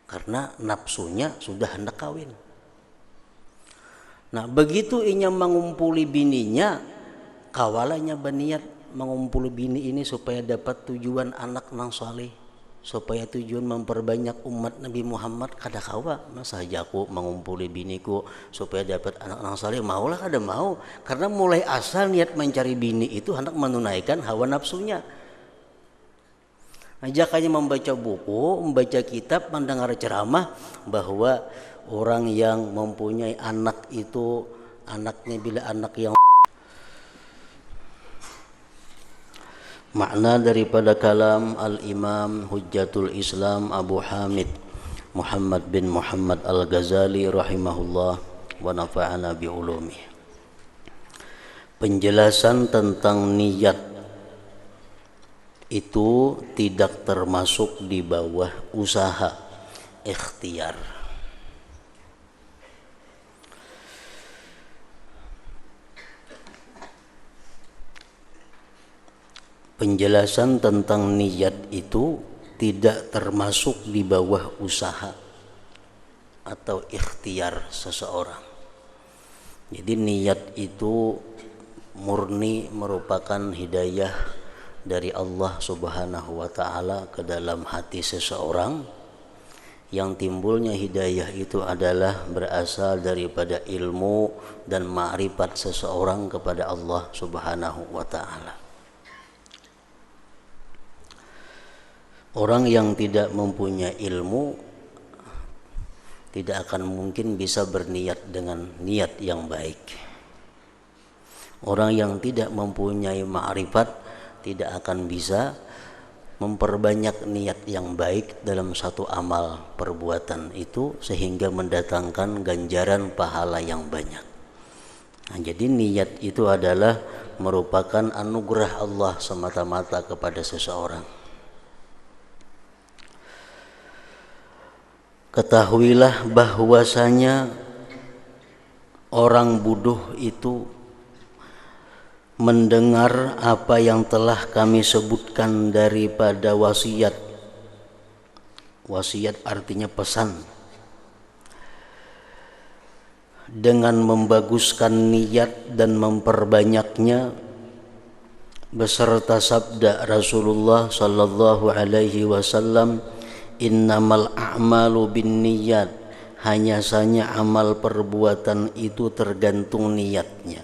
karena nafsunya sudah hendak kawin. Nah begitu inya mengumpuli bininya, kawalanya berniat mengumpuli bini ini supaya dapat tujuan anak nang saleh, supaya tujuan memperbanyak umat Nabi Muhammad. Kada kawa masa aja aku mengumpuli biniku supaya dapat anak nang saleh, maulah kada mau, karena mulai asal niat mencari bini itu hendak menunaikan hawa nafsunya. Ajakannya membaca buku, membaca kitab, mendengar ceramah bahwa orang yang mempunyai anak itu anaknya bila anak yang makna daripada kalam Al-Imam Hujjatul Islam Abu Hamid Muhammad bin Muhammad Al-Ghazali rahimahullah wa nafa'ana bi ulumi. Penjelasan tentang niat itu tidak termasuk di bawah usaha ikhtiar. Penjelasan tentang niat itu tidak termasuk di bawah usaha atau ikhtiar seseorang. Jadi niat itu murni merupakan hidayah dari Allah Subhanahu wa taala ke dalam hati seseorang. Yang timbulnya hidayah itu adalah berasal daripada ilmu dan ma'rifat seseorang kepada Allah Subhanahu wa taala. Orang yang tidak mempunyai ilmu tidak akan mungkin bisa berniat dengan niat yang baik. Orang yang tidak mempunyai ma'rifat tidak akan bisa memperbanyak niat yang baik dalam satu amal perbuatan itu sehingga mendatangkan ganjaran pahala yang banyak. Nah, jadi niat itu adalah merupakan anugerah Allah semata-mata kepada seseorang. Ketahuilah bahwasanya orang bodoh itu mendengar apa yang telah kami sebutkan daripada wasiat. Wasiat artinya pesan. Dengan membaguskan niat dan memperbanyaknya beserta sabda Rasulullah sallallahu alaihi wasallam, innamal a'malu binniyat, hanya saja amal perbuatan itu tergantung niatnya.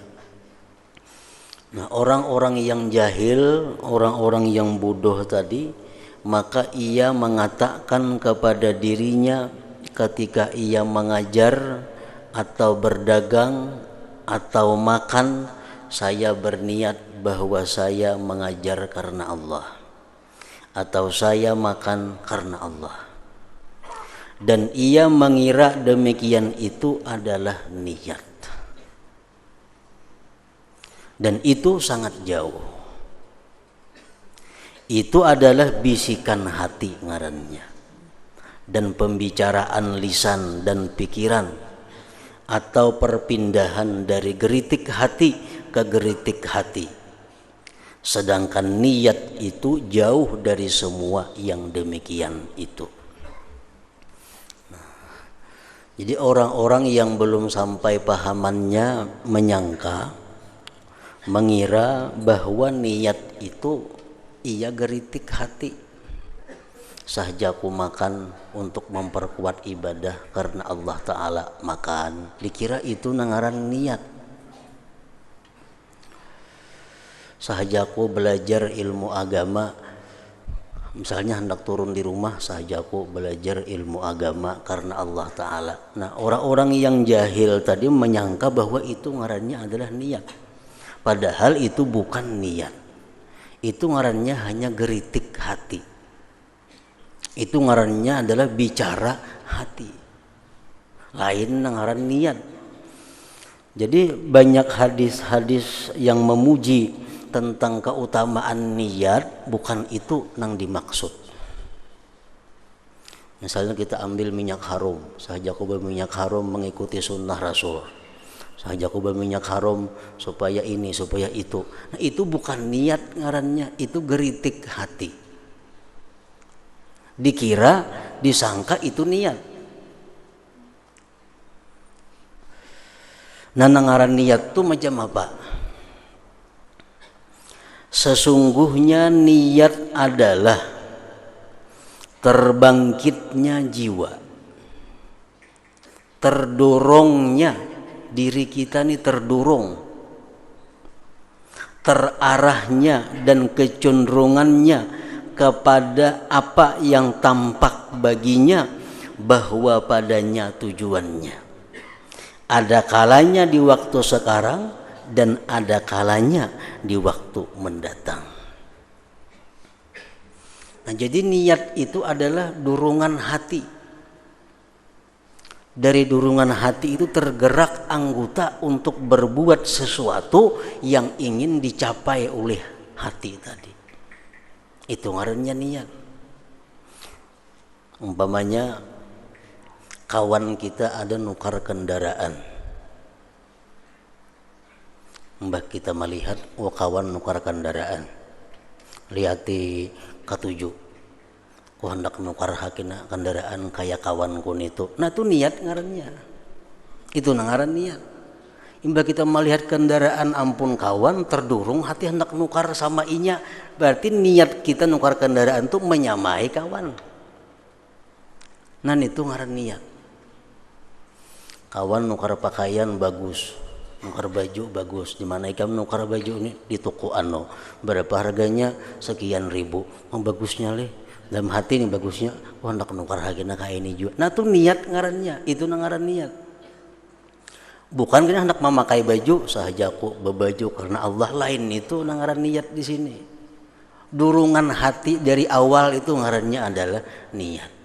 Nah, orang-orang yang jahil, orang-orang yang bodoh tadi, maka ia mengatakan kepada dirinya ketika ia mengajar atau berdagang atau makan, saya berniat bahwa saya mengajar karena Allah, atau saya makan karena Allah. Dan ia mengira demikian itu adalah niat. Dan itu sangat jauh. Itu adalah bisikan hati ngarannya, dan pembicaraan lisan dan pikiran, atau perpindahan dari geritik hati ke geritik hati. Sedangkan niat itu jauh dari semua yang demikian itu. Jadi orang-orang yang belum sampai pahamannya mengira bahwa niat itu ia geritik hati. Sahjaku makan untuk memperkuat ibadah karena Allah Ta'ala makan, dikira itu nangaran niat. Sahajaku belajar ilmu agama, misalnya hendak turun di rumah, sahajaku belajar ilmu agama karena Allah Ta'ala. Nah, orang-orang yang jahil tadi menyangka bahwa itu ngarannya adalah niat, padahal itu bukan niat. Itu ngarannya hanya geritik hati. Itu ngarannya adalah bicara hati, lain ngaran niat. Jadi banyak hadis-hadis yang memuji tentang keutamaan niat, bukan itu nang dimaksud. Misalnya kita ambil minyak harum, sahajaku berminyak harum mengikuti sunnah Rasul, sahajaku berminyak harum supaya ini supaya itu. Nah, itu bukan niat ngarannya, itu geritik hati. Dikira disangka itu niat. Nah, ngaran niat tuh macam apa? Sesungguhnya niat adalah terbangkitnya jiwa, terdorongnya diri kita nih, terdorong, terarahnya dan kecenderungannya kepada apa yang tampak baginya, bahwa padanya tujuannya. Ada kalanya di waktu sekarang dan ada kalanya di waktu mendatang. Nah, jadi niat itu adalah dorongan hati. Dari dorongan hati itu tergerak anggota untuk berbuat sesuatu yang ingin dicapai oleh hati tadi. Itu ngarannya niat. Umpamanya kawan kita ada nukar kendaraan, mbak kita melihat, oh kawan nukar kendaraan, lihati K7, ku hendak nukar hakina kendaraan kayak kawanku itu. Nah itu niat ngarannya, itu ngaran niat. Mbak kita melihat kendaraan, ampun kawan, terdorong hati hendak nukar sama inya, berarti niat kita nukar kendaraan itu menyamai kawan. Nah itu ngaran niat. Kawan nukar pakaian bagus, nukar baju bagus, di mana ikam nukar baju ini di toko ano, berapa harganya, sekian ribu, oh bagusnya leh, dalam hati nih bagusnya, oh hendak nukar harganya kayak ini juga. Nah itu niat ngarannya, itu ngaran niat. Bukan kena hendak memakai baju sahaja aku berbaju karena Allah, lain itu ngaran niat di sini. Dorongan hati dari awal itu ngarannya adalah niat.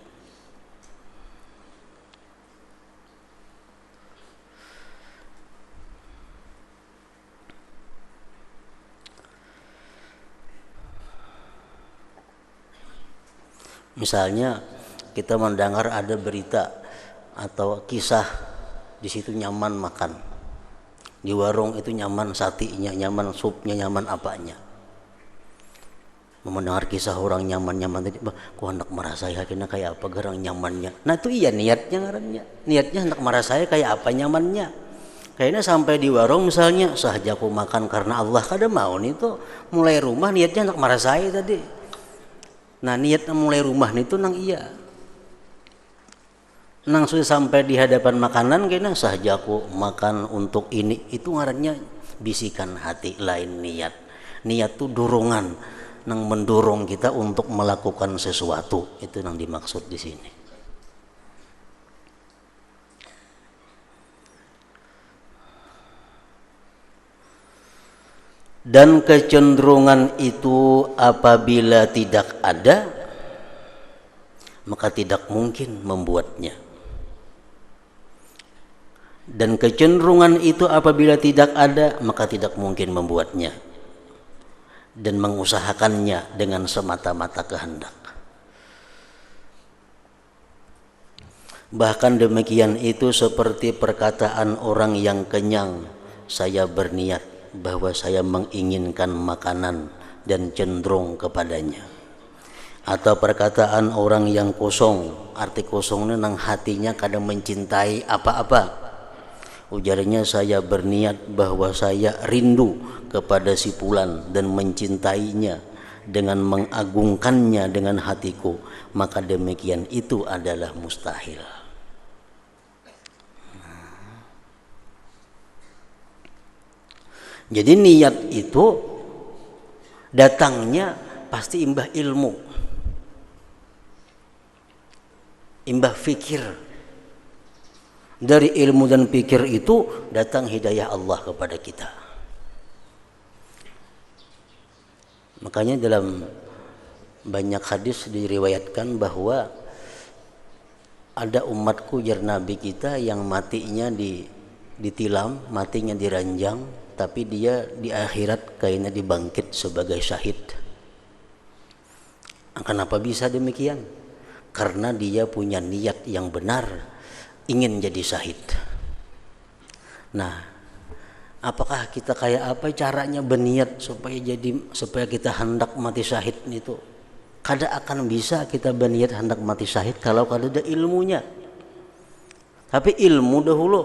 Misalnya kita mendengar ada berita atau kisah, di situ nyaman makan, di warung itu nyaman satinya, nyaman supnya, nyaman apanya. Mendengar kisah orang nyaman-nyaman tadi, kok hendak merasai hatinya kayak apa gerang nyamannya. Nah itu iya niatnya ngarannya, niatnya hendak merasai kayak apa nyamannya. Kayaknya sampai di warung misalnya, sahaja aku makan karena Allah, kada mau nih tuh mulai rumah niatnya hendak merasai tadi. Nah niat mulai rumah itu nang iya, nang sudah sampai di hadapan makanan kayaknya sahaja aku makan untuk ini, itu ngarannya bisikan hati, lain niat. Niat itu dorongan, nang mendorong kita untuk melakukan sesuatu, itu nang dimaksud di sini. Dan kecenderungan itu apabila tidak ada, maka tidak mungkin membuatnya. Dan kecenderungan itu apabila tidak ada, maka tidak mungkin membuatnya dan mengusahakannya dengan semata-mata kehendak. Bahkan demikian itu seperti perkataan orang yang kenyang, saya berniat bahwa saya menginginkan makanan dan cenderung kepadanya. Atau perkataan orang yang kosong, arti kosongnya nang hatinya kadang mencintai apa-apa. Ujarnya saya berniat bahwa saya rindu kepada si fulan dan mencintainya dengan mengagungkannya dengan hatiku, maka demikian itu adalah mustahil. Jadi niat itu datangnya pasti imbah ilmu, imbah fikir. Dari ilmu dan fikir itu datang hidayah Allah kepada kita. Makanya dalam banyak hadis diriwayatkan bahwa ada umatku jar Nabi kita yang matinya ditilam, matinya diranjang, tapi dia di akhirat kayaknya dibangkit sebagai syahid. Kenapa bisa demikian? Karena dia punya niat yang benar, ingin jadi syahid. Nah, apakah kita kayak apa caranya berniat supaya kita hendak mati syahid itu? Kada akan bisa kita berniat hendak mati syahid kalau kada ada ilmunya. Tapi ilmu dahulu.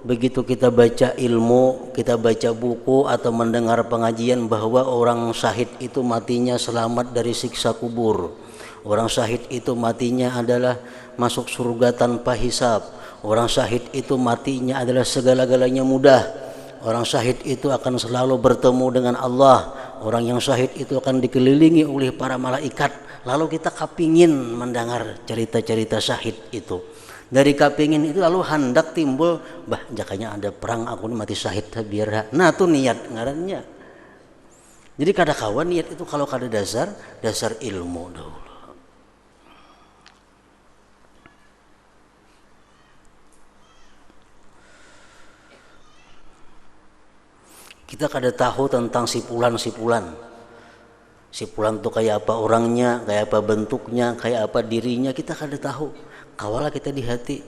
Begitu kita baca ilmu, kita baca buku atau mendengar pengajian bahwa orang syahid itu matinya selamat dari siksa kubur. Orang syahid itu matinya adalah masuk surga tanpa hisab. Orang syahid itu matinya adalah segala-galanya mudah. Orang syahid itu akan selalu bertemu dengan Allah. Orang yang syahid itu akan dikelilingi oleh para malaikat. Lalu kita kapingin mendengar cerita-cerita syahid itu. Dari kapingin itu lalu hendak timbul, jakanya ada perang aku ini mati syahid biar. Nah itu niat ngarannya. Jadi kada kawan niat itu kalau kada dasar ilmu dahulu. Kita kada tahu tentang sipulan itu kayak apa orangnya, kayak apa bentuknya, kayak apa dirinya, kita kada tahu. Kawalah kita di hati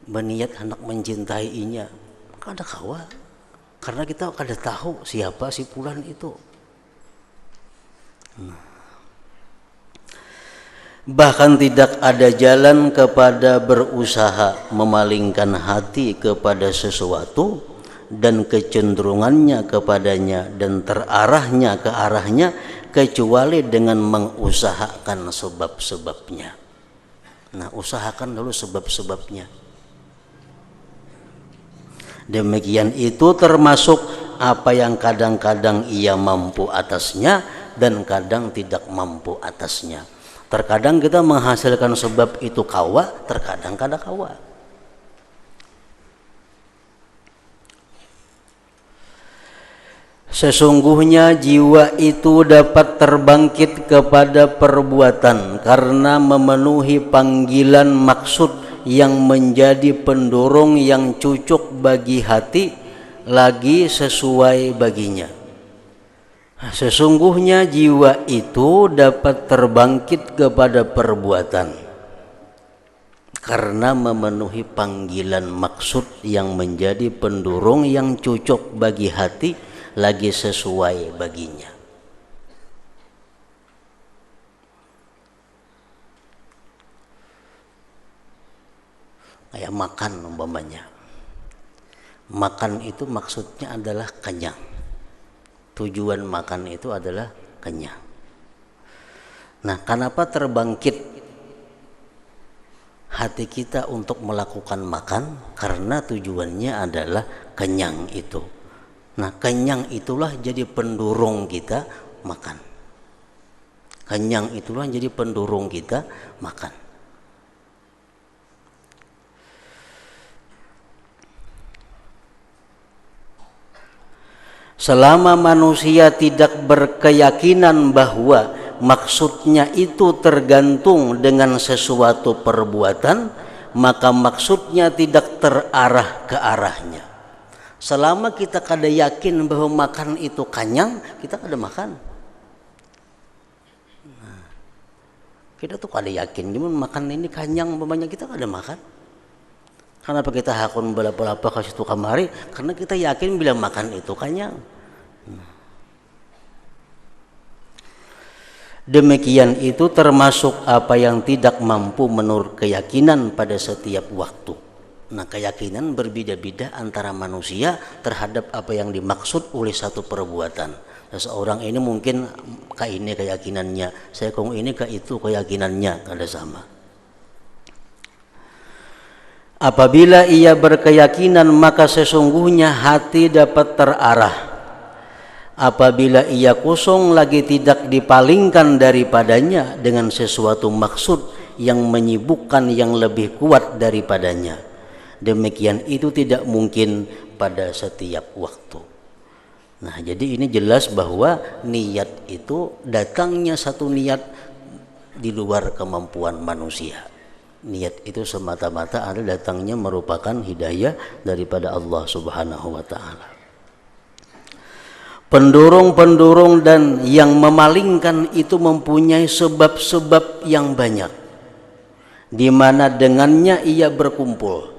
berniat hendak mencintainya, kada kawa, karena kita kada tahu siapa sipulan itu. Bahkan tidak ada jalan kepada berusaha memalingkan hati kepada sesuatu dan kecenderungannya kepadanya dan terarahnya ke arahnya kecuali dengan mengusahakan sebab-sebabnya. Nah, usahakan dulu sebab-sebabnya. Demikian itu termasuk apa yang kadang-kadang ia mampu atasnya dan kadang tidak mampu atasnya. Terkadang kita menghasilkan sebab itu kawa, terkadang kada kawa. Sesungguhnya jiwa itu dapat terbangkit kepada perbuatan karena memenuhi panggilan maksud yang menjadi pendorong yang cocok bagi hati lagi sesuai baginya. Sesungguhnya jiwa itu dapat terbangkit kepada perbuatan karena memenuhi panggilan maksud yang menjadi pendorong yang cocok bagi hati lagi sesuai baginya. Kayak makan umpamanya. Makan itu maksudnya adalah kenyang. Tujuan makan itu adalah kenyang. Nah, kenapa terbangkit hati kita untuk melakukan makan? Karena tujuannya adalah kenyang itu. Nah, kenyang itulah jadi pendorong kita makan. Kenyang itulah jadi pendorong kita makan. Selama manusia tidak berkeyakinan bahwa maksudnya itu tergantung dengan sesuatu perbuatan, maka maksudnya tidak terarah ke arahnya. Selama kita kada yakin bahwa makan itu kenyang, kita kada makan. Nah, kita tuh kada yakin, cuman makan ini kenyang, banyak kita kada makan. Kenapa kita hakun balapa-lapa ke situ kamari? Karena kita yakin bila makan itu kenyang. Demikian itu termasuk apa yang tidak mampu menurut keyakinan pada setiap waktu. Nah, keyakinan berbeda-beda antara manusia terhadap apa yang dimaksud oleh satu perbuatan. Seseorang ini mungkin ke ini keyakinannya, saya kong ini ke itu keyakinannya, kada sama. Apabila ia berkeyakinan, maka sesungguhnya hati dapat terarah. Apabila ia kosong lagi tidak dipalingkan daripadanya dengan sesuatu maksud yang menyibukkan yang lebih kuat daripadanya. Demikian itu tidak mungkin pada setiap waktu. Nah, jadi ini jelas bahwa niat itu datangnya satu niat di luar kemampuan manusia. Niat itu semata-mata ada datangnya merupakan hidayah daripada Allah Subhanahu wa taala. Pendorong-pendorong dan yang memalingkan itu mempunyai sebab-sebab yang banyak, di mana dengannya ia berkumpul.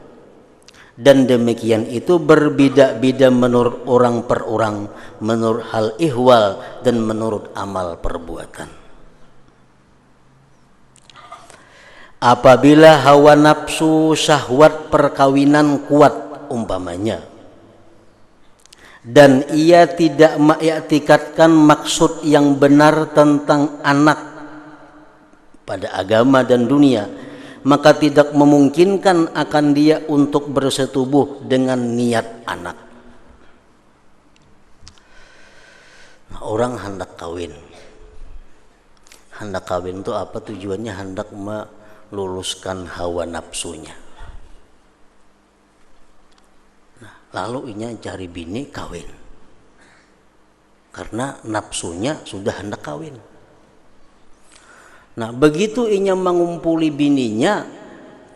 Dan demikian itu berbeda-beda menurut orang per orang, menurut hal ihwal dan menurut amal perbuatan. Apabila hawa nafsu syahwat perkawinan kuat umpamanya, dan ia tidak mengiktikadkan maksud yang benar tentang anak pada agama dan dunia, maka tidak memungkinkan akan dia untuk bersetubuh dengan niat anak. Orang hendak kawin. Hendak kawin itu apa tujuannya? Hendak meluluskan hawa nafsunya. Nah, lalu inya cari bini kawin. Karena nafsunya sudah hendak kawin. Nah, begitu inya mengumpuli bininya,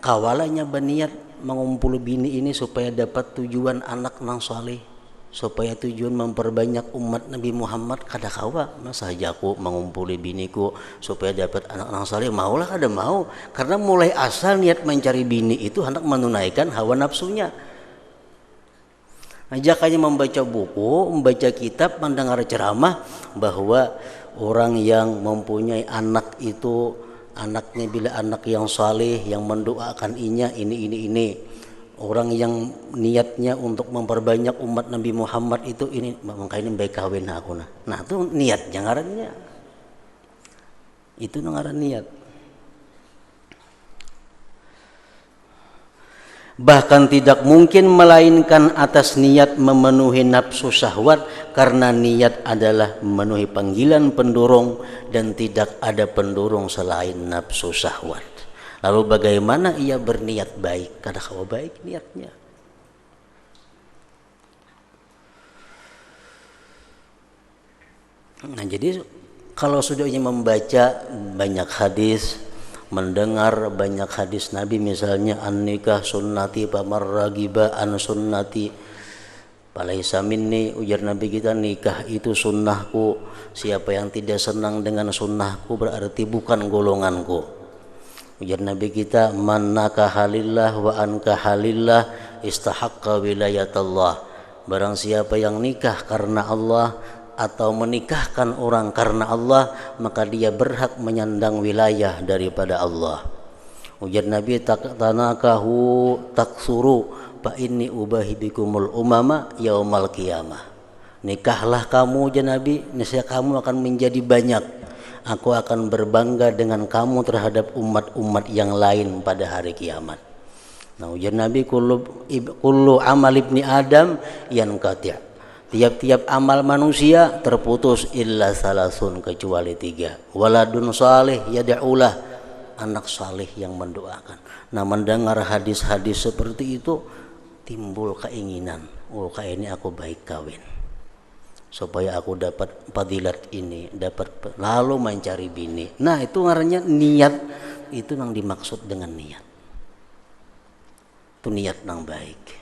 kawalanya berniat mengumpuli bini ini supaya dapat tujuan anak nang saleh, supaya tujuan memperbanyak umat Nabi Muhammad. Kada kawa masa aja aku mengumpuli biniku supaya dapat anak nang saleh, maulah kada mau, karena mulai asal niat mencari bini itu hendak menunaikan hawa nafsunya. Ajakannya membaca buku, membaca kitab, mendengar ceramah bahwa orang yang mempunyai anak itu, anaknya bila anak yang saleh, yang mendoakan inya ini. Orang yang niatnya untuk memperbanyak umat Nabi Muhammad itu ini, makanya baik kawin aku nah. Nah itu niatnya ngarannya. Itu ngaran niat. Bahkan tidak mungkin melainkan atas niat memenuhi nafsu syahwat, karena niat adalah memenuhi panggilan pendorong dan tidak ada pendorong selain nafsu syahwat. Lalu bagaimana ia berniat baik? Kada kawa baik niatnya. Nah jadi kalau sudah membaca banyak hadis, mendengar banyak hadis Nabi, misalnya an-nikah sunnati pamar ragiba an sunnati falaisa minni, ujar Nabi kita, nikah itu sunnahku, siapa yang tidak senang dengan sunnahku berarti bukan golonganku. Ujar Nabi kita, man nakaha lillah wa ankaha lillah istahaqqa wilayatullah, barang siapa yang nikah karena Allah atau menikahkan orang karena Allah, maka dia berhak menyandang wilayah daripada Allah. Ujar Nabi, tanakahu taksuru fa inni ubahi bikumul umama yaumal qiyamah. Nikahlah kamu, ujar Nabi, niscaya kamu akan menjadi banyak. Aku akan berbangga dengan kamu terhadap umat-umat yang lain pada hari kiamat. Nah, ujar Nabi, kullu amal ibni Adam yanqati'. Tiap-tiap amal manusia terputus illa salasun, kecuali 3. Waladun salih yad'ulah, anak salih yang mendoakan. Nah, mendengar hadis-hadis seperti itu timbul keinginan, oh kayak ini aku baik kawin, supaya aku dapat fadilat ini, dapat, lalu mencari bini. Nah, itu ngarannya niat. Itu yang dimaksud dengan niat. Itu niat yang baik.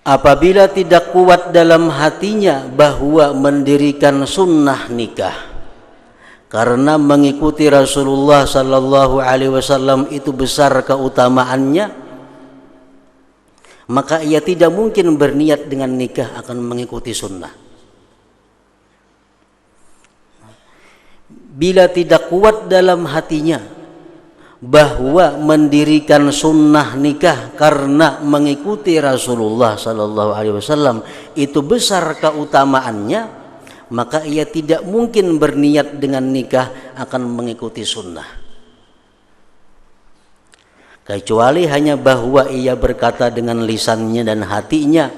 Apabila tidak kuat dalam hatinya bahwa mendirikan sunnah nikah karena mengikuti Rasulullah sallallahu alaihi wasallam itu besar keutamaannya, maka ia tidak mungkin berniat dengan nikah akan mengikuti sunnah. Bila tidak kuat dalam hatinya bahwa mendirikan sunnah nikah karena mengikuti Rasulullah sallallahu alaihi wasallam itu besar keutamaannya, maka ia tidak mungkin berniat dengan nikah akan mengikuti sunnah, kecuali hanya bahwa ia berkata dengan lisannya dan hatinya.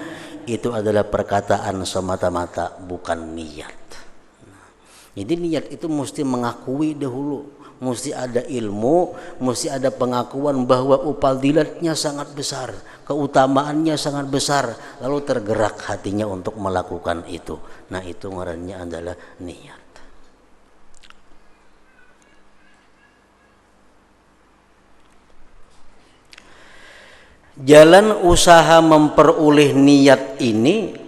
Itu adalah perkataan semata-mata, bukan niat. Jadi niat itu mesti mengakui dahulu, mesti ada ilmu, mesti ada pengakuan bahwa fadilatnya sangat besar, keutamaannya sangat besar, lalu tergerak hatinya untuk melakukan itu. Nah, itu ngarannya adalah niat. Jalan usaha memperoleh niat ini,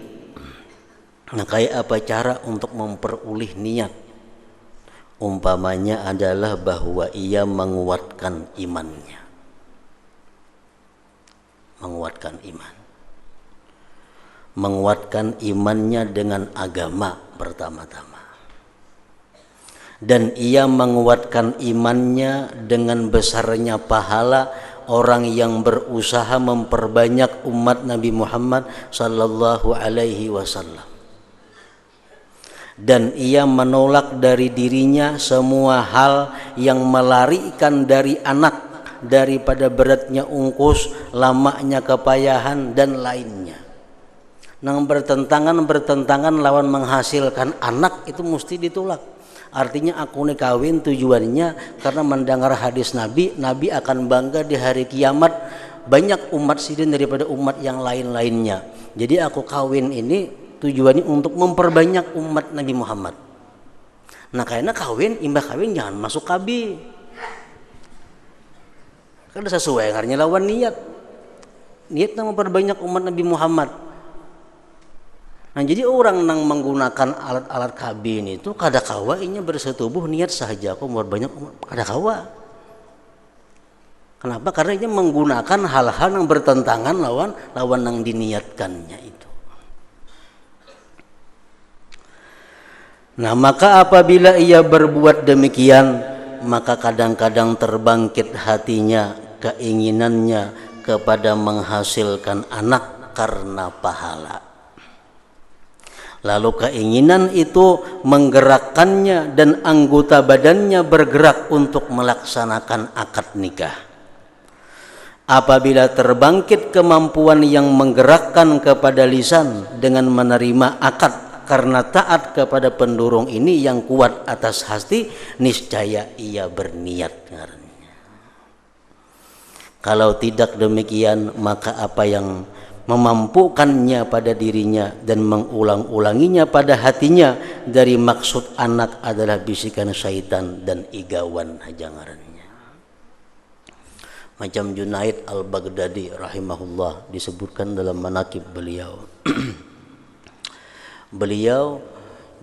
nah kayak apa cara untuk memperoleh niat? Umpamanya adalah bahwa ia menguatkan imannya. Menguatkan iman. Menguatkan imannya dengan agama pertama-tama. dan ia menguatkan imannya dengan besarnya pahala orang yang berusaha memperbanyak umat Nabi Muhammad sallallahu alaihi wasallam. Dan ia menolak dari dirinya semua hal yang melarikan dari anak daripada beratnya ungkus, lamanya kepayahan dan lainnya. Nang bertentangan lawan menghasilkan anak itu mesti ditolak. Artinya aku nih kawin tujuannya karena mendengar hadis Nabi, Nabi akan bangga di hari kiamat banyak umat sidin daripada umat yang lain-lainnya. Jadi aku kawin ini tujuannya untuk memperbanyak umat Nabi Muhammad. Nah karena imbah kawin jangan masuk KB. Karena sesuai karena lawan niatnya memperbanyak umat Nabi Muhammad. Nah jadi orang yang menggunakan alat-alat KB ini itu kadakawa ini bersetubuh niat sahaja aku memperbanyak umat kadakawa. Kenapa? Karena ini menggunakan hal-hal yang bertentangan lawan yang diniatkannya itu. Nah maka apabila ia berbuat demikian, maka kadang-kadang terbangkit hatinya, keinginannya kepada menghasilkan anak karena pahala. Lalu keinginan itu menggerakkannya dan anggota badannya bergerak untuk melaksanakan akad nikah. Apabila terbangkit kemampuan yang menggerakkan kepada lisan dengan menerima akad karena taat kepada pendorong ini yang kuat atas hati, niscaya ia berniat. Kalau tidak demikian, maka apa yang memampukannya pada dirinya dan mengulang-ulanginya pada hatinya dari maksud anak adalah bisikan syaitan dan igawan hajangarannya. Macam Junaid al-Baghdadi rahimahullah disebutkan dalam manaqib beliau. Beliau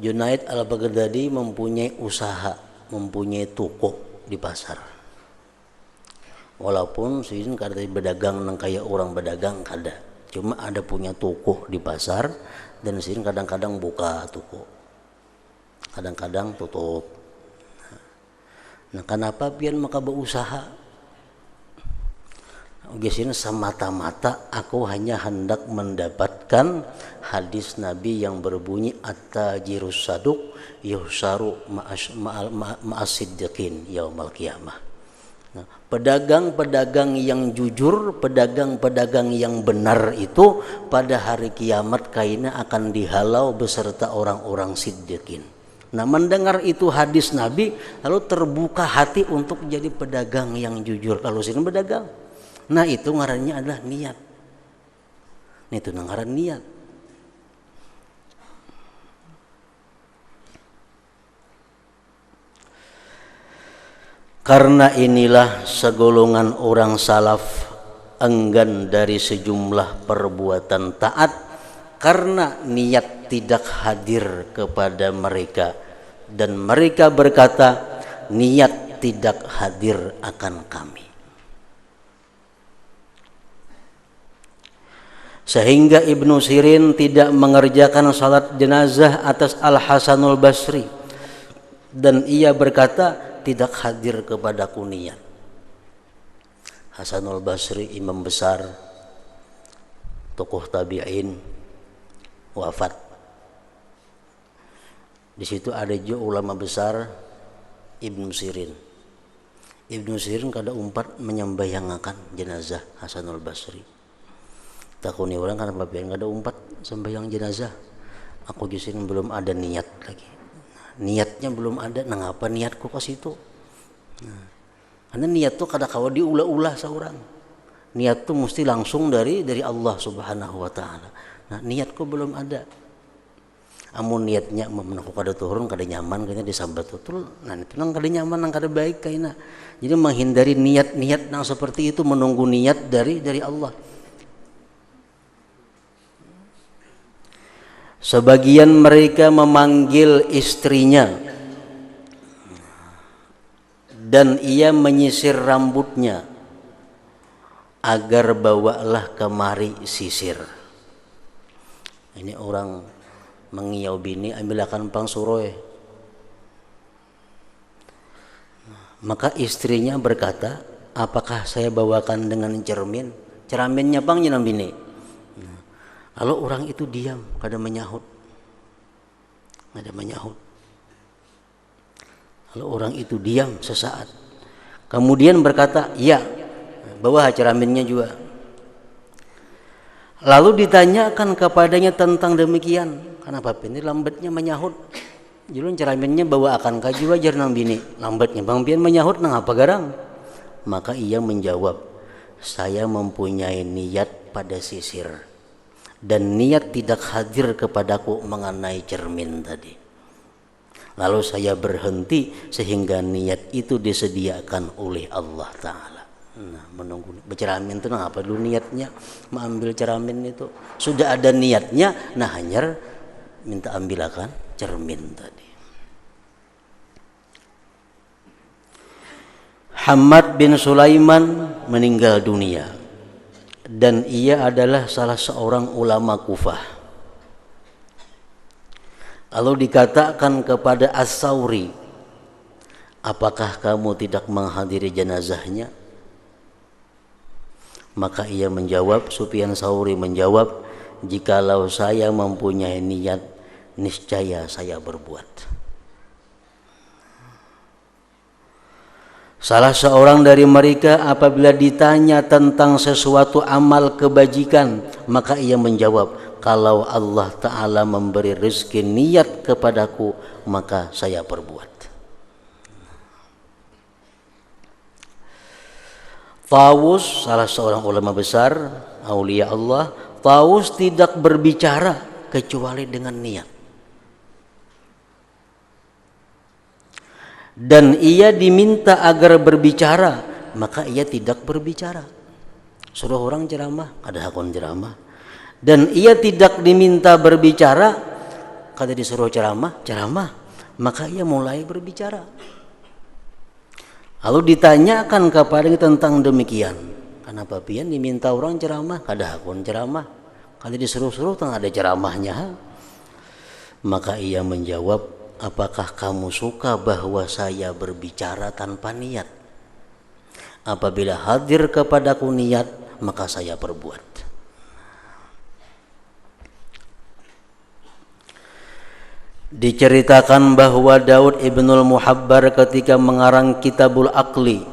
Junaid al-Baghdadi mempunyai usaha, mempunyai toko di pasar. Walaupun sidin kada berdagang nang kayak orang berdagang kada. Cuma ada punya toko di pasar dan sidin kadang-kadang buka toko. Kadang-kadang tutup. Nah, kenapa pian maka berusaha? Biasanya semata-mata aku hanya hendak mendapatkan hadis Nabi yang berbunyi at-tajirus saduq yuhsaru ma'as-siddiqin yaumal qiyamah. Nah, pedagang-pedagang yang jujur, pedagang-pedagang yang benar itu pada hari kiamat kaina akan dihalau beserta orang-orang siddiqin. Nah, mendengar itu hadis Nabi lalu terbuka hati untuk jadi pedagang yang jujur. Kalau sini pedagang, nah itu ngarannya adalah niat. Itu ngaran niat. Karena inilah segolongan orang salaf enggan dari sejumlah perbuatan taat karena niat tidak hadir kepada mereka, dan mereka berkata niat tidak hadir akan kami. Sehingga Ibnu Sirin tidak mengerjakan salat jenazah atas Al-Hasanul Basri, dan ia berkata tidak hadir kepadaku niat. Hasanul Basri imam besar, tokoh tabi'in, wafat. Di situ ada juga ulama besar Ibnu Sirin. Ibnu Sirin kada umpat menyembayangakan jenazah Hasanul Basri. Takuni orang kan apa yang kada umpat sembahyang jenazah. Aku justru belum ada niat lagi. Niatnya belum ada, nah ngapa niatku ke situ? Nah, karena niat tuh kada kawa diulah-ulah seorang. Niat tuh mesti langsung dari Allah Subhanahu wa taala. Nah, niatku belum ada. Amun niatnya menaku kada turun, kada nyaman kayaknya disambat betul. Nah, itu nang kada nyaman, nang kada baik kayaknya. Jadi menghindari niat-niat nang seperti itu, menunggu niat dari Allah. Sebagian mereka memanggil istrinya dan ia menyisir rambutnya agar bawalah kemari sisir. Ini orang mengiau bini ambilakan pang suroy. Maka istrinya berkata, apakah saya bawakan dengan cermin? Cerminnya bang jenang bini. Lalu orang itu diam, kada menyahut. Lalu orang itu diam sesaat. Kemudian berkata, iya, bawa cerminnya juga. Lalu ditanyakan kepadanya tentang demikian. Kenapa ini lambatnya menyahut? Julun cerminnya bawa akan kaju ajar nang bini. Lambatnya bang pian menyahut nang apa garang? Maka ia menjawab, saya mempunyai niat pada sisir dan niat tidak hadir kepadaku mengenai cermin tadi. Lalu saya berhenti sehingga niat itu disediakan oleh Allah Ta'ala. Nah, menunggu bercermin itu nah apa dulu niatnya mengambil cermin itu sudah ada niatnya, nah hanya minta ambilakan cermin tadi. Hammad bin Sulaiman meninggal dunia dan ia adalah salah seorang ulama Kufah. Lalu dikatakan kepada As-Sauri, apakah kamu tidak menghadiri jenazahnya? Maka ia menjawab, Sufyan Sauri menjawab, jikalau saya mempunyai niat, niscaya saya berbuat. Salah seorang dari mereka apabila ditanya tentang sesuatu amal kebajikan, maka ia menjawab, kalau Allah Ta'ala memberi rezeki niat kepadaku, maka saya berbuat. Tawus, salah seorang ulama besar, aulia Allah, Tawus tidak berbicara kecuali dengan niat. Dan ia diminta agar berbicara, maka ia tidak berbicara. Suruh orang ceramah, ada hakun ceramah. Dan ia tidak diminta berbicara, kada disuruh ceramah, maka ia mulai berbicara. Lalu ditanyakan kepadanya tentang demikian. Kenapa pian diminta orang ceramah, kada hakun ceramah, kada disuruh-suruh tang ada ceramahnya. Maka ia menjawab, apakah kamu suka bahwa saya berbicara tanpa niat? Apabila hadir kepadaku niat, maka saya berbuat. Diceritakan bahwa Daud ibnul Muhabbar ketika mengarang Kitabul Aqli,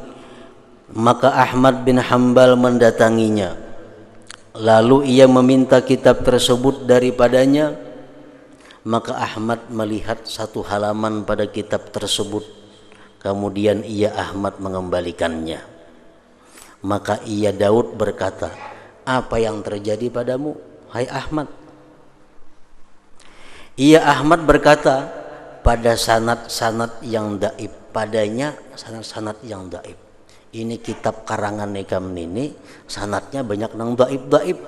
maka Ahmad bin Hanbal mendatanginya. Lalu ia meminta kitab tersebut daripadanya. Maka Ahmad melihat satu halaman pada kitab tersebut. Kemudian ia Ahmad mengembalikannya. Maka ia Daud berkata, apa yang terjadi padamu, hai Ahmad? Ia Ahmad berkata, pada sanad-sanad yang daib, padanya sanad-sanad yang daib. Ini kitab karangan Nikam ini sanadnya banyak nang daib-daib.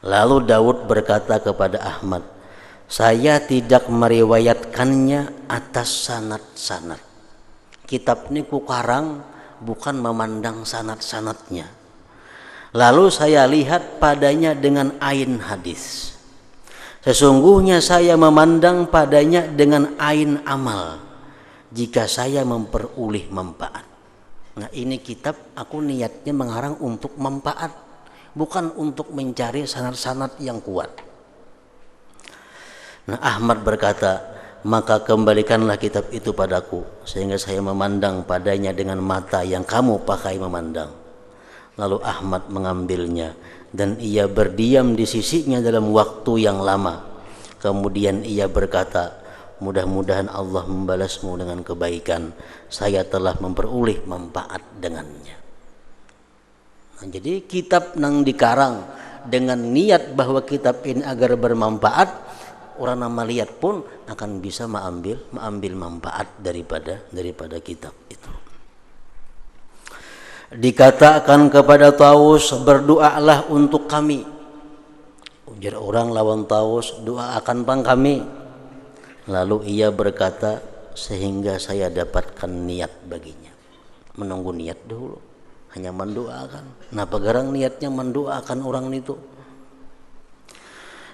Lalu Daud berkata kepada Ahmad, saya tidak meriwayatkannya atas sanad-sanad. Kitab ini ku karang bukan memandang sanad-sanadnya. Lalu saya lihat padanya dengan ain hadis. Sesungguhnya saya memandang padanya dengan ain amal jika saya memperoleh manfaat. Nah ini kitab aku niatnya mengarang untuk manfaat, bukan untuk mencari sanad-sanad yang kuat. Nah Ahmad berkata, maka kembalikanlah kitab itu padaku sehingga saya memandang padanya dengan mata yang kamu pakai memandang. Lalu Ahmad mengambilnya dan ia berdiam di sisinya dalam waktu yang lama. Kemudian ia berkata, mudah-mudahan Allah membalasmu dengan kebaikan. Saya telah memperoleh manfaat dengannya. Nah, jadi kitab nang dikarang dengan niat bahwa kitab ini agar bermanfaat, orang nama lihat pun akan bisa mengambil manfaat daripada kitab itu. Dikatakan kepada Tawus, berdoalah untuk kami. Ujar orang lawan Tawus, doa akan pang kami. Lalu ia berkata, sehingga saya dapatkan niat baginya. Menunggu niat dulu, hanya mendoakan. Nah pegarang niatnya mendoakan orang itu.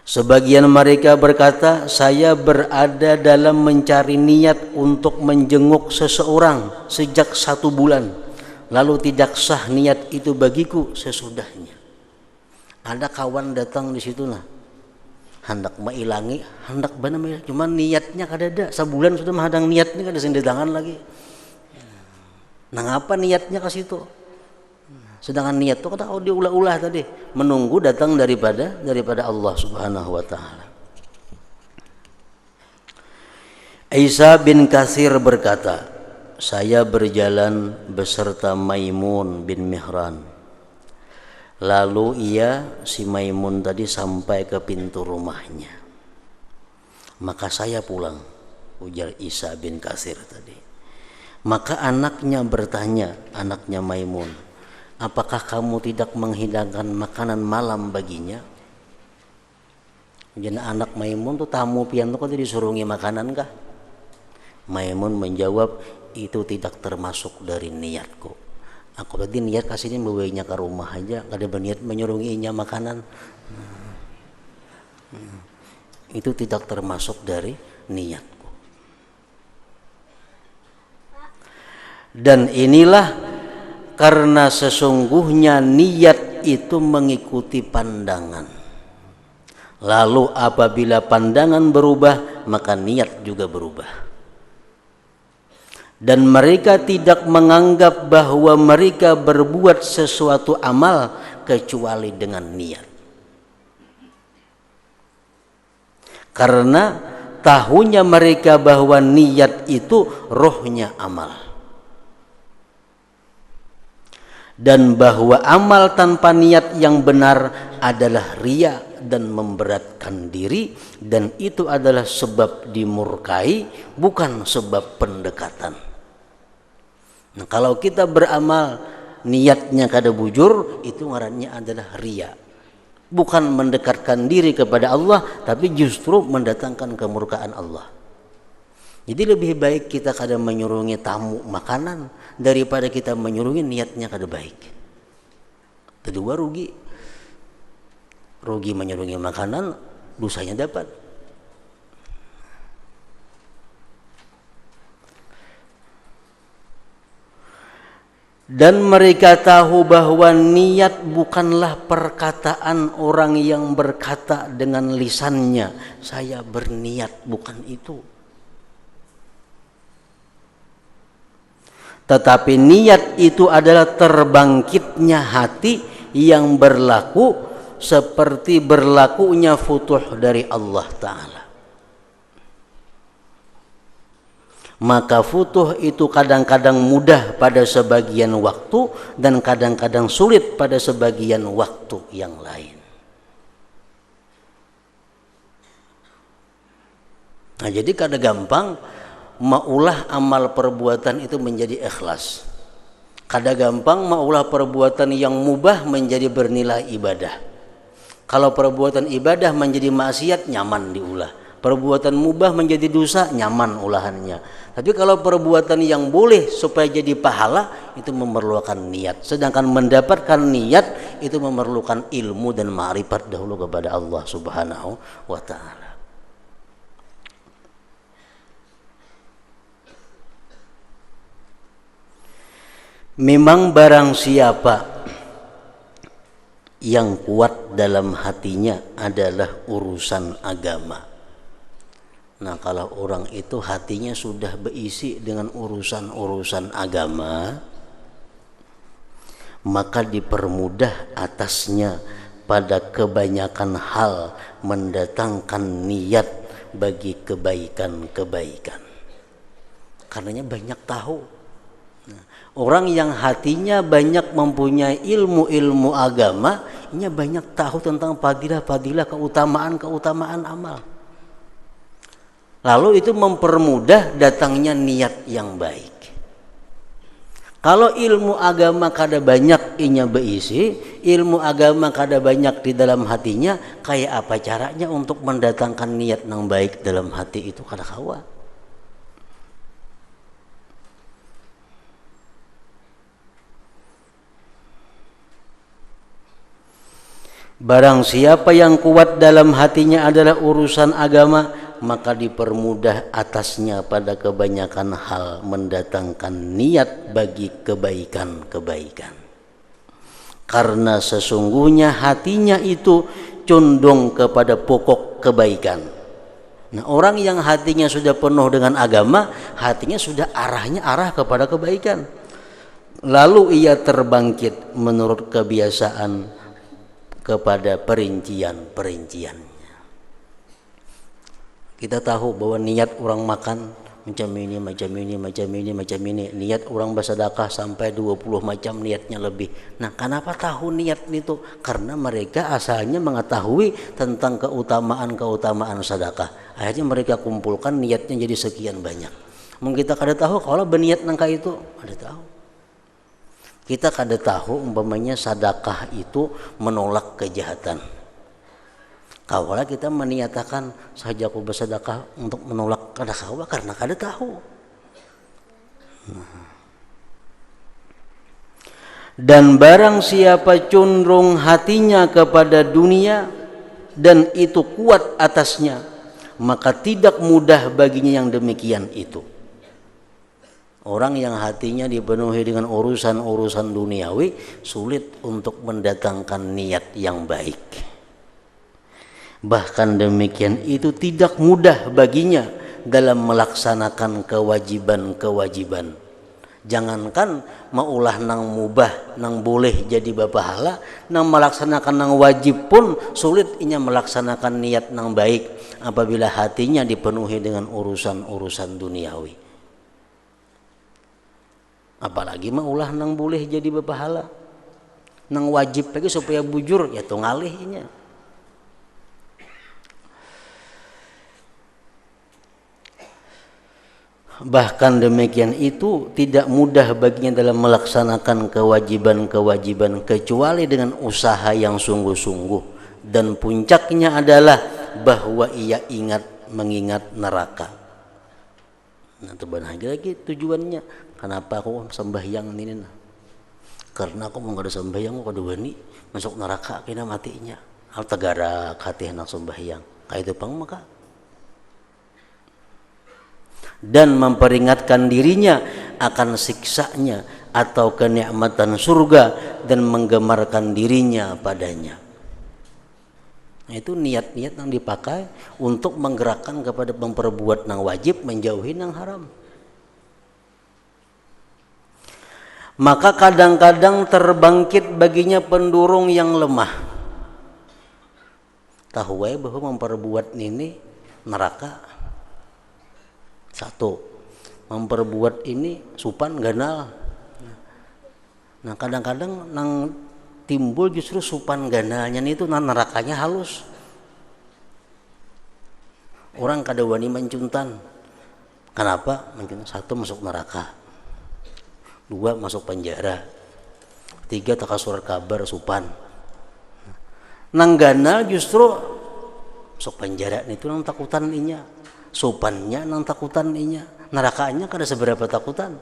Sebagian mereka berkata, saya berada dalam mencari niat untuk menjenguk seseorang sejak 1 bulan, lalu tidak sah niat itu bagiku sesudahnya. Ada kawan datang di situ nah, hendak mailangi, hendak benar, cuman niatnya kadada, sebulan sudah menghadang niatnya kada sing tangan lagi. Nah ngapa niatnya ke situ? Sedangkan niat itu kata diulah-ulah tadi, menunggu datang daripada Allah Subhanahu wa taala. Isa bin Katsir berkata, saya berjalan beserta Maimun bin Mihran. Lalu si Maimun tadi sampai ke pintu rumahnya. Maka saya pulang, ujar Isa bin Katsir tadi. Maka anaknya bertanya, anaknya Maimun, apakah kamu tidak menghidangkan makanan malam baginya? Jadi anak Maimun tuh tamu pian tuh kan disurungi makanan kah? Maimun menjawab, itu tidak termasuk dari niatku. Aku tadi niat kasihnya membawanya ke rumah aja, gak ada berniat menyurunginya makanan. Itu tidak termasuk dari niatku. Dan inilah karena sesungguhnya niat itu mengikuti pandangan. Lalu apabila pandangan berubah, maka niat juga berubah. Dan mereka tidak menganggap bahwa mereka berbuat sesuatu amal kecuali dengan niat. Karena tahunya mereka bahwa niat itu rohnya amal. Dan bahwa amal tanpa niat yang benar adalah riya dan memberatkan diri, dan itu adalah sebab dimurkai, bukan sebab pendekatan. Nah, kalau kita beramal niatnya kada bujur, itu ngarannya adalah riya. Bukan mendekatkan diri kepada Allah, tapi justru mendatangkan kemurkaan Allah. Jadi lebih baik kita kada menyurungi tamu makanan daripada kita menyurungi niatnya kada baik. Kedua rugi menyurungi makanan, dosanya dapat. Dan mereka tahu bahwa niat bukanlah perkataan orang yang berkata dengan lisannya, saya berniat, bukan itu. Tetapi niat itu adalah terbangkitnya hati yang berlaku seperti berlakunya futuh dari Allah Ta'ala. Maka futuh itu kadang-kadang mudah pada sebagian waktu dan kadang-kadang sulit pada sebagian waktu yang lain. Nah, jadi kada gampang maulah amal perbuatan itu menjadi ikhlas. Kada gampang maulah perbuatan yang mubah menjadi bernilai ibadah. Kalau perbuatan ibadah menjadi maksiat, nyaman diulah. Perbuatan mubah menjadi dosa, nyaman ulahannya. Tapi kalau perbuatan yang boleh supaya jadi pahala, itu memerlukan niat. Sedangkan mendapatkan niat itu memerlukan ilmu dan ma'rifat dahulu kepada Allah Subhanahu wa ta'ala. Memang barang siapa yang kuat dalam hatinya adalah urusan agama. Nah, kalau orang itu hatinya sudah berisi dengan urusan-urusan agama, maka dipermudah atasnya pada kebanyakan hal mendatangkan niat bagi kebaikan-kebaikan. Karenanya banyak tahu. Nah, orang yang hatinya banyak mempunyai ilmu-ilmu agama, ini banyak tahu tentang fadilah-fadilah, keutamaan-keutamaan amal. Lalu itu mempermudah datangnya niat yang baik. Kalau ilmu agama kada banyak inya berisi, ilmu agama kada banyak di dalam hatinya, kayak apa caranya untuk mendatangkan niat yang baik dalam hati itu kada kawa. Barang siapa yang kuat dalam hatinya adalah urusan agama, maka dipermudah atasnya pada kebanyakan hal mendatangkan niat bagi kebaikan-kebaikan. Karena sesungguhnya hatinya itu condong kepada pokok kebaikan. Nah, orang yang hatinya sudah penuh dengan agama, hatinya sudah arah kepada kebaikan. Lalu ia terbangkit menurut kebiasaan kepada perincian-perinciannya. Kita tahu bahwa niat orang makan macam ini. Niat orang bersedekah sampai 20 macam niatnya lebih. Nah, kenapa tahu niat itu? Karena mereka asalnya mengetahui tentang keutamaan sedekah. Akhirnya mereka kumpulkan niatnya jadi sekian banyak. Mungkin kita kada tahu kalau berniat nangka itu, ada tahu. Kita kada tahu umpamanya sedekah itu menolak kejahatan. Kalau kita meniatakan saja aku bersedekah untuk menolak kedahsyatan karena kada tahu. Dan barang siapa condong hatinya kepada dunia dan itu kuat atasnya, maka tidak mudah baginya yang demikian itu. Orang yang hatinya dipenuhi dengan urusan-urusan duniawi sulit untuk mendatangkan niat yang baik. Bahkan demikian itu tidak mudah baginya dalam melaksanakan kewajiban-kewajiban. Jangankan maulah nang mubah, nang boleh jadi bapahala, nang melaksanakan nang wajib pun sulit inya melaksanakan niat nang baik apabila hatinya dipenuhi dengan urusan-urusan duniawi. Apalagi mah ulah nang boleh jadi bapahala, nang wajib lagi supaya bujur ya tuh ngalihnya. Bahkan demikian itu tidak mudah baginya dalam melaksanakan kewajiban-kewajiban kecuali dengan usaha yang sungguh-sungguh, dan puncaknya adalah bahwa ia mengingat neraka. Nah, itu lagi tujuannya. Kenapa aku sembahyang ini? Karena aku mau ada sembahyang, aku ada wani masuk neraka kena matinya. Al tegara hati hendak sembahyang. Kayak itu pang maka. Dan memperingatkan dirinya akan siksanya atau kenikmatan surga dan menggemarkan dirinya padanya. Nah, itu niat-niat yang dipakai untuk menggerakkan kepada memperbuat nang wajib, menjauhi nang haram. Maka kadang-kadang terbangkit baginya pendurung yang lemah. Tahu bahwa memperbuat ini neraka. Satu, memperbuat ini supan ganal. Nah, kadang-kadang nang timbul justru supan ganalnya itu nerakanya halus. Orang kada wani mencuntan. Kenapa? Mungkin satu masuk neraka. 2 masuk penjara. 3 taka surat kabar supan. Nang ganal justru masuk penjara itu nang takutan inya. Supannya nang takutan inya. Nerakanya kada seberapa takutan.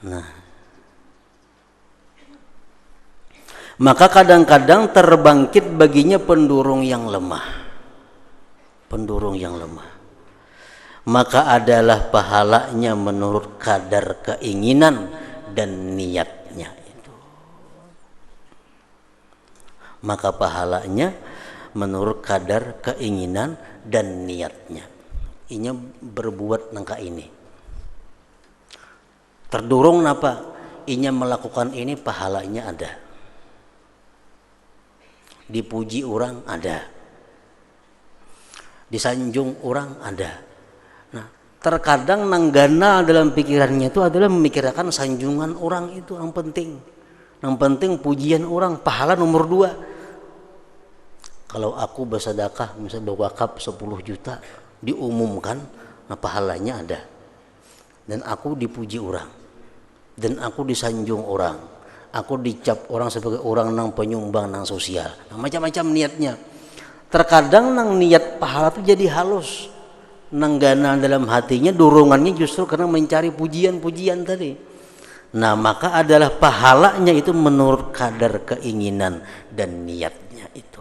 Nah, maka kadang-kadang terbangkit baginya pendurung yang lemah. Maka adalah pahalanya menurut kadar keinginan dan niatnya itu. Maka pahalanya menurut kadar keinginan dan niatnya. Inya berbuat nangka ini. Terdurung napa? Inya melakukan ini pahalanya ada. Dipuji orang ada. Disanjung orang ada. Terkadang nanggana dalam pikirannya itu adalah memikirkan sanjungan orang itu yang penting. Yang penting pujian orang, pahala nomor 2. Kalau aku bersedekah misalnya berwakaf 10 juta diumumkan, nah pahalanya ada. Dan aku dipuji orang. Dan aku disanjung orang. Aku dicap orang sebagai orang nang penyumbang nang sosial. Nah, macam-macam niatnya. Terkadang nang niat pahala itu jadi halus. Nanggana dalam hatinya dorongannya justru karena mencari pujian-pujian tadi. Nah, maka adalah pahalanya itu menurut kadar keinginan dan niatnya itu.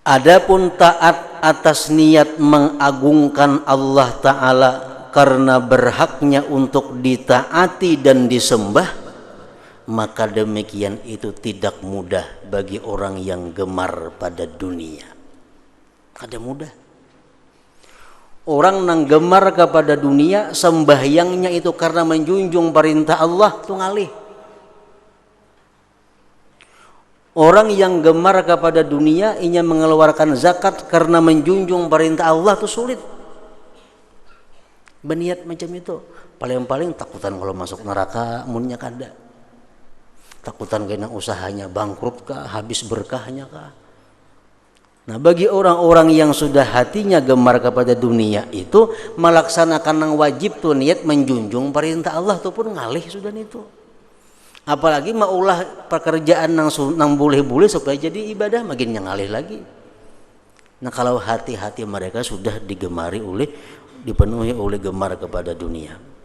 Adapun taat atas niat mengagungkan Allah Ta'ala karena berhaknya untuk ditaati dan disembah, maka demikian itu tidak mudah bagi orang yang gemar pada dunia. Kada mudah. Orang yang gemar kepada dunia, sembahyangnya itu karena menjunjung perintah Allah, itu ngalih. Orang yang gemar kepada dunia, ingin mengeluarkan zakat karena menjunjung perintah Allah, itu sulit. Berniat macam itu, paling-paling takutan kalau masuk neraka, munnya kada. Takutan kena usahanya bangkrut kah, habis berkahnya kah. Nah, bagi orang-orang yang sudah hatinya gemar kepada dunia itu, melaksanakan yang wajib tuh niat menjunjung perintah Allah tuh pun ngalih sudah itu. Apalagi maulah pekerjaan nang boleh-boleh supaya jadi ibadah, makin yang ngalih lagi. Nah, kalau hati-hati mereka sudah dipenuhi oleh gemar kepada dunia.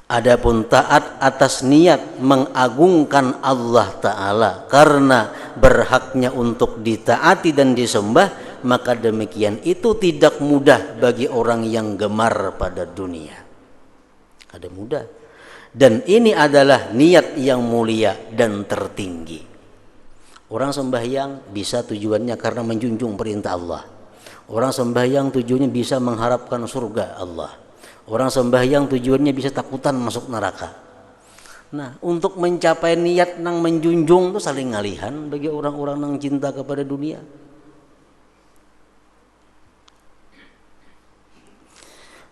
Adapun taat atas niat mengagungkan Allah Ta'ala karena berhaknya untuk ditaati dan disembah, maka demikian itu tidak mudah bagi orang yang gemar pada dunia. Ada mudah. Dan ini adalah niat yang mulia dan tertinggi. Orang sembahyang bisa tujuannya karena menjunjung perintah Allah. Orang sembahyang tujuannya bisa mengharapkan surga Allah. Orang sembahyang tujuannya bisa takutan masuk neraka. Nah, untuk mencapai niat nang menjunjung itu saling ngalihan bagi orang-orang nang cinta kepada dunia.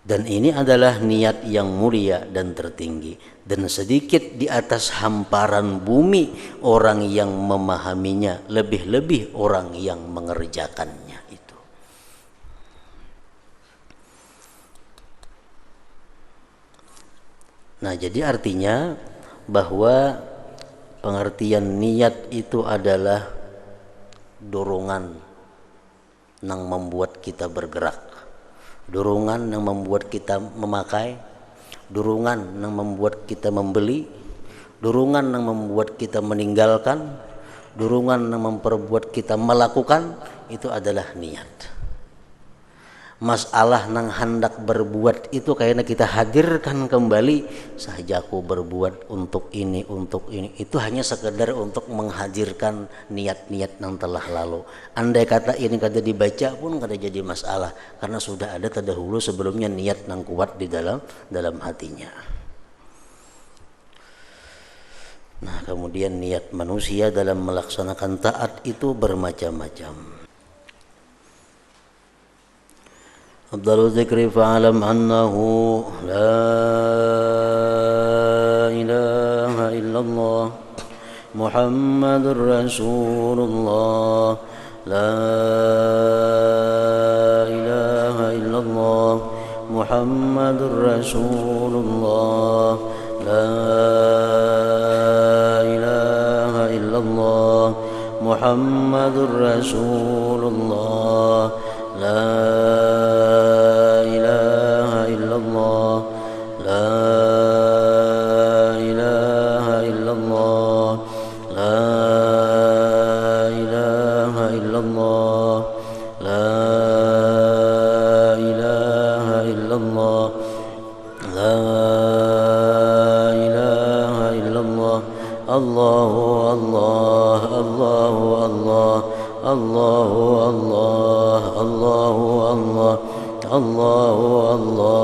Dan ini adalah niat yang mulia dan tertinggi, dan sedikit di atas hamparan bumi orang yang memahaminya, lebih-lebih orang yang mengerjakannya itu. Nah, jadi artinya bahwa pengertian niat itu adalah dorongan yang membuat kita bergerak, dorongan yang membuat kita memakai, dorongan yang membuat kita membeli, dorongan yang membuat kita meninggalkan, dorongan yang memperbuat kita melakukan, itu adalah niat. Masalah nang hendak berbuat itu kayaknya kita hadirkan kembali, sahajaku berbuat untuk ini, itu hanya sekedar untuk menghadirkan niat-niat yang telah lalu. Andai kata ini kada dibaca pun kada jadi masalah, karena sudah ada terdahulu sebelumnya niat yang kuat di dalam hatinya. Nah, kemudian niat manusia dalam melaksanakan taat itu bermacam-macam. Afdhalu dzikri fa'alam annahu la ilaha illallah Muhammadur Rasulullah, la ilaha illallah Muhammadur Rasulullah, la ilaha illallah Muhammadur Rasulullah, la ilaha illallah, la ilaha illallah, la ilaha illallah, la ilaha illallah, la ilaha illallah. Allahu Allah, Allahu Allah, Allahu Allah, Allahu Allah, Allahu Allah,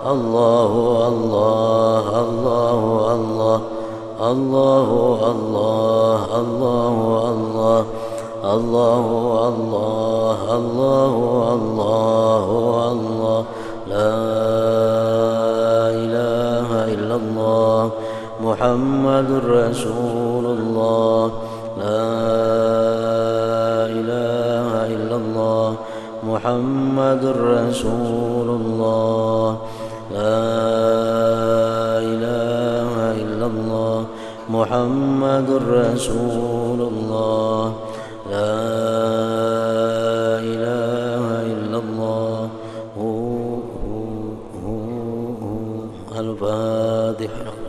Allahu Allah, Allahu Allah, Allahu Allah, Allahu Allah, Allahu Allah, Allahu Allah, Allahu Allah, la ilaha illallah Muhammadur Rasulullah, la ilaha illallah Muhammadur Rasulullah, la ilaha illallah Muhammadur Rasulullah, la ilaha illallah. الفاتحة